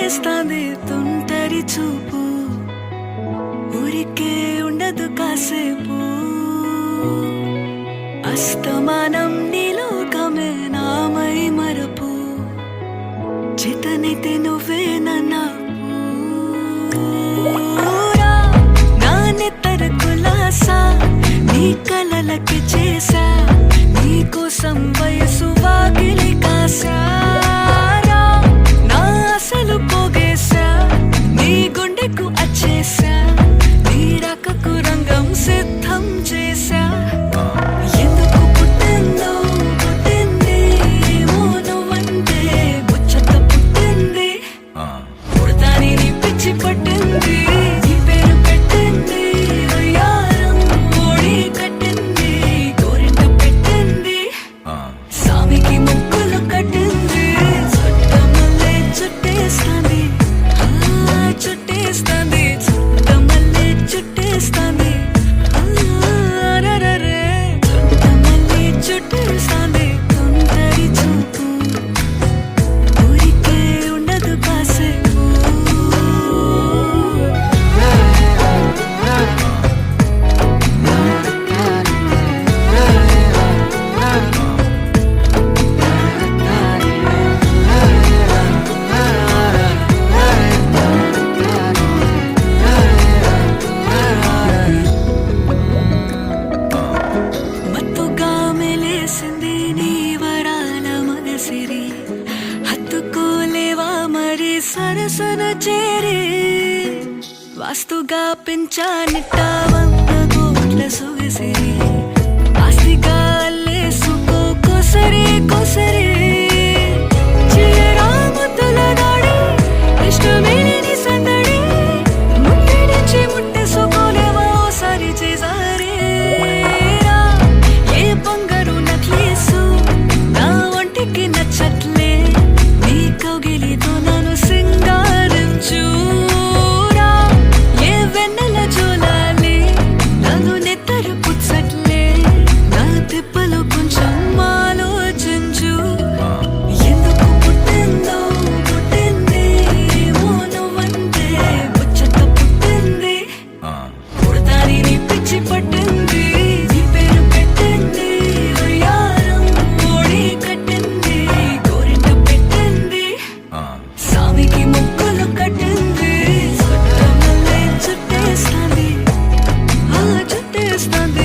చుట్టేస్తాంది తుంటరి చూపు, ఊరికే ఉండదు కాసేపు. అస్తమానం నీలోకమే నామై మరపు, చేతనైతే నువ్వే నన్నాపు. నా నెత్తర కులాసా నీ కలలకి చేసా, నీ కోసం వయసు వాకిలి కాసా. నా అసలు పోగేసా, నీ గుండెకు అచ్చేసా, నీ రాకకు రంగం సిద్ధం చేసా. ఎందుకు పుట్టిందో పుట్టింది, ఏమో నువ్వంటే ముచ్చట పుట్టింది. పుడతాని నీ పిచ్చి పట్టింది, నీ పేరు పెట్టింది వయ్యారం, ఓడి కట్టింది గోరింట పెట్టింది. సామికి ముక్కులు కట్టింది, చుట్టమల్లే చుట్టేస్తాంది, చుట్టేస్తాంది, చుట్టమల్లే చుట్టేస్తాంది. అరెరెరె, చుట్టమల్లే చుట్టేస్తాంది తుంటరి చూపు, ఊరికే ఉండదు కాసేపు. మత్తుగా మెలేసింది నీ వరాల మగసిరి, హత్తుకోలేవా మరి సరసన చేరి. వాస్తుగా పెంచానిట్ట 100 కోట్ల సొగసిరి, ఆస్తిగా అల్లేసుకో కొసరి కొసరి. చీరాముతుల దాడి ఇష్టమే నీ సందడి, ముట్టడించి ముట్టేసుకోలేవా ఓసారి చేసారి. ఏ బంగారు నక్లేసు నా ఒంటికి నచ్చట్లే, నీ కౌగిలితో నన్ను సింగారించు. ఏ వెన్నెల జోలాలి నన్ను నెత్తరు పుచ్చట్లే, నా తిప్పలు కొంచెం ఆలోచించు. ఎందుకు పుట్టిందో పుట్టింది, ఏమో నువ్వంటే ముచ్చట పుట్టింది. పుడతాని నీ పిచ్చి పట్టింది, నీ పేరు పెట్టింది వయ్యారం, ఓడి కట్టింది గోరింట పెట్టింది. సామికి ముక్కులు కట్టింది, చుట్టమల్లే చుట్టేస్తాంది, చుట్టేస్తాంది.